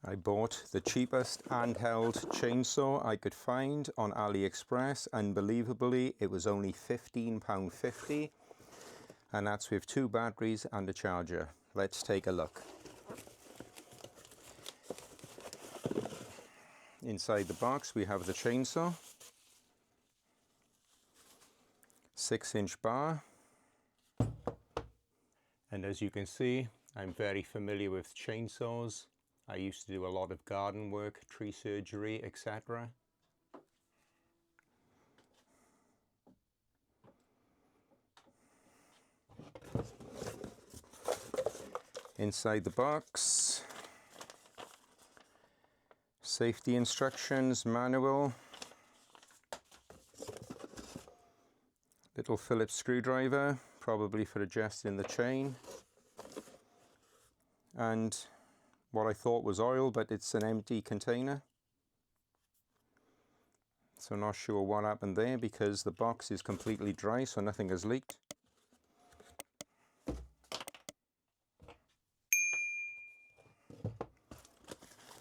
I bought the cheapest handheld chainsaw I could find on AliExpress. Unbelievably, it was only £15.50, and that's with 2 batteries and a charger. Let's take a look. Inside the box we have the chainsaw, 6-inch bar, and as you can see, I'm very familiar with chainsaws. I used to do a lot of garden work, tree surgery, etc. Inside the box, safety instructions, manual, little Phillips screwdriver, probably for adjusting the chain, and what I thought was oil, but it's an empty container. So not sure what happened there because the box is completely dry, so nothing has leaked.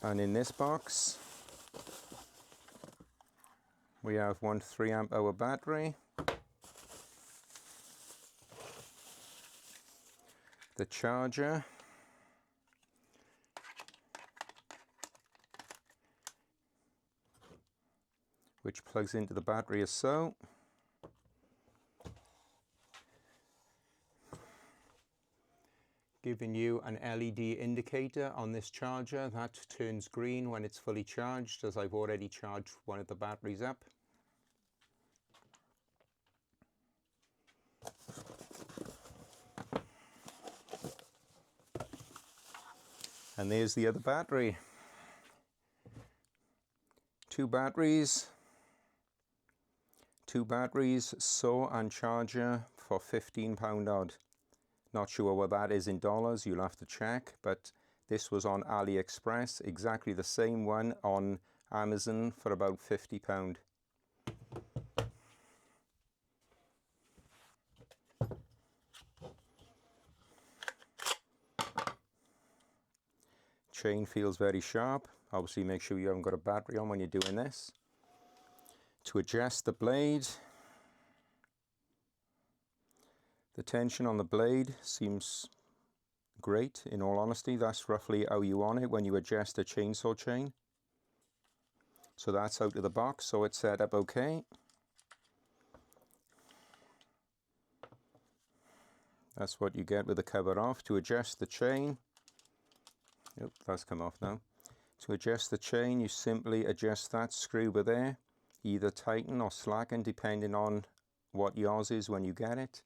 And in this box we have one 3-amp-hour battery, the charger, which plugs into the battery as so. Giving you an LED indicator on this charger that turns green when it's fully charged, as I've already charged one of the batteries up. And there's the other battery. 2 batteries, saw and charger for £15 odd. Not sure what that is in dollars, you'll have to check, but this was on AliExpress, exactly the same one on Amazon for about £50. Chain feels very sharp. Obviously make sure you haven't got a battery on when you're doing this. To adjust the blade, the tension on the blade seems great, in all honesty. That's roughly how you want it when you adjust a chainsaw chain. So that's out of the box, so it's set up okay. That's what you get with the cover off. To adjust the chain, yep, that's come off now. To adjust the chain, you simply adjust that screw over there, either tighten or slacken depending on what yours is when you get it.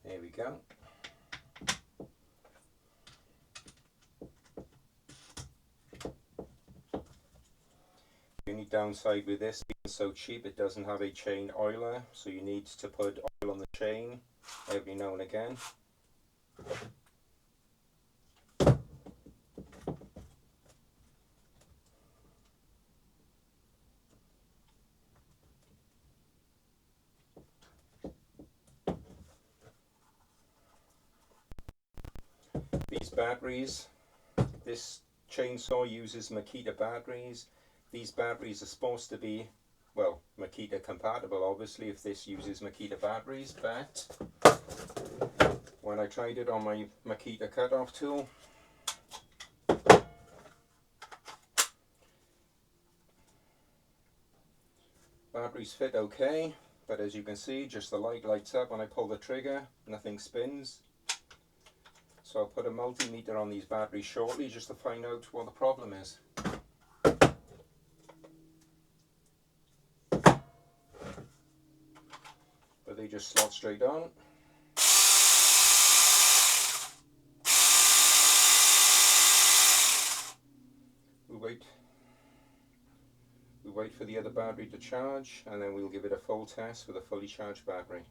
There we go. The only downside with this being so cheap, it doesn't have a chain oiler, so you need to put oil on the chain every now and again. These batteries, this chainsaw uses Makita batteries. These batteries are supposed to be, well, Makita compatible obviously if this uses Makita batteries, but when I tried it on my Makita cutoff tool, batteries fit okay, but as you can see, just the light lights up when I pull the trigger, nothing spins. So I'll put a multimeter on these batteries shortly just to find out what the problem is. But they just slot straight on. We wait for the other battery to charge, and then we'll give it a full test with a fully charged battery.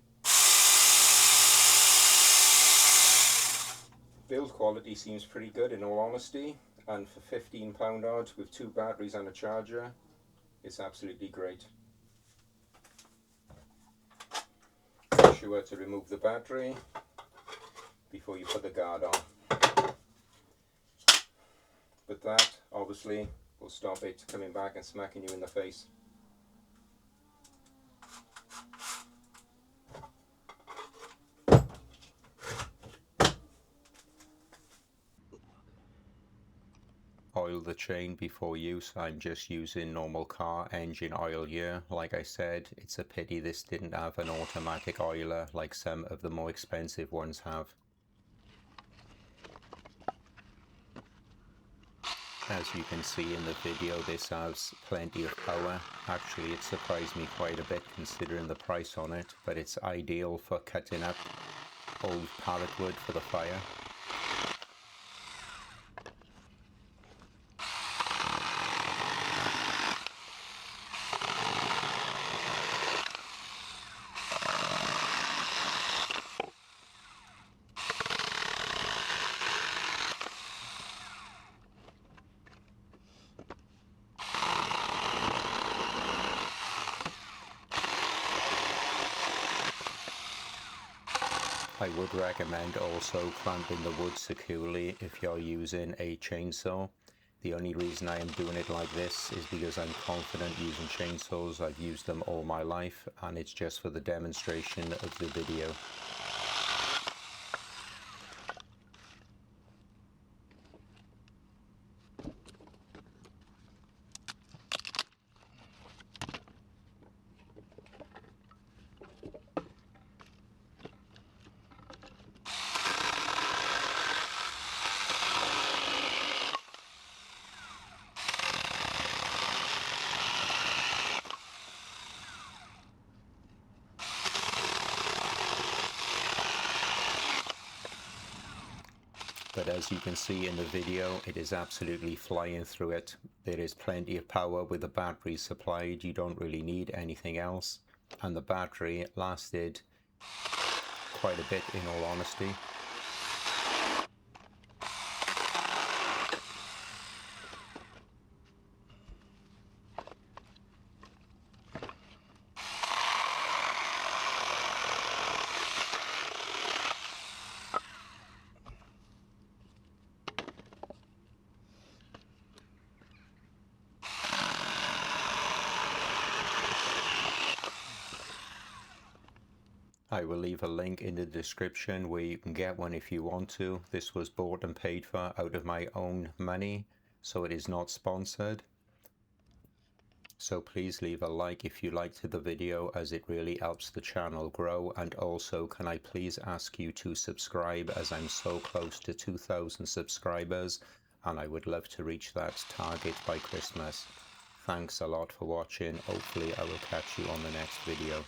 build quality seems pretty good in all honesty, and for £15 odd with 2 batteries and a charger, it's absolutely great. Be sure to remove the battery before you put the guard on. But that obviously will stop it coming back and smacking you in the face. Oil the chain before use. I'm just using normal car engine oil here. Like I said, it's a pity this didn't have an automatic oiler like some of the more expensive ones have. As you can see in the video, this has plenty of power. Actually, it surprised me quite a bit considering the price on it, but it's ideal for cutting up old pallet wood for the fire. I would recommend also clamping the wood securely if you're using a chainsaw. The only reason I am doing it like this is because I'm confident using chainsaws. I've used them all my life, and it's just for the demonstration of the video. But as you can see in the video, it is absolutely flying through it. There is plenty of power with the battery supplied. You don't really need anything else. And the battery lasted quite a bit in all honesty. I will leave a link in the description where you can get one if you want to. This was bought and paid for out of my own money, so it is not sponsored. So please leave a like if you liked the video, as it really helps the channel grow. And also, can I please ask you to subscribe, as I'm so close to 2,000 subscribers and I would love to reach that target by Christmas. Thanks a lot for watching. Hopefully I will catch you on the next video.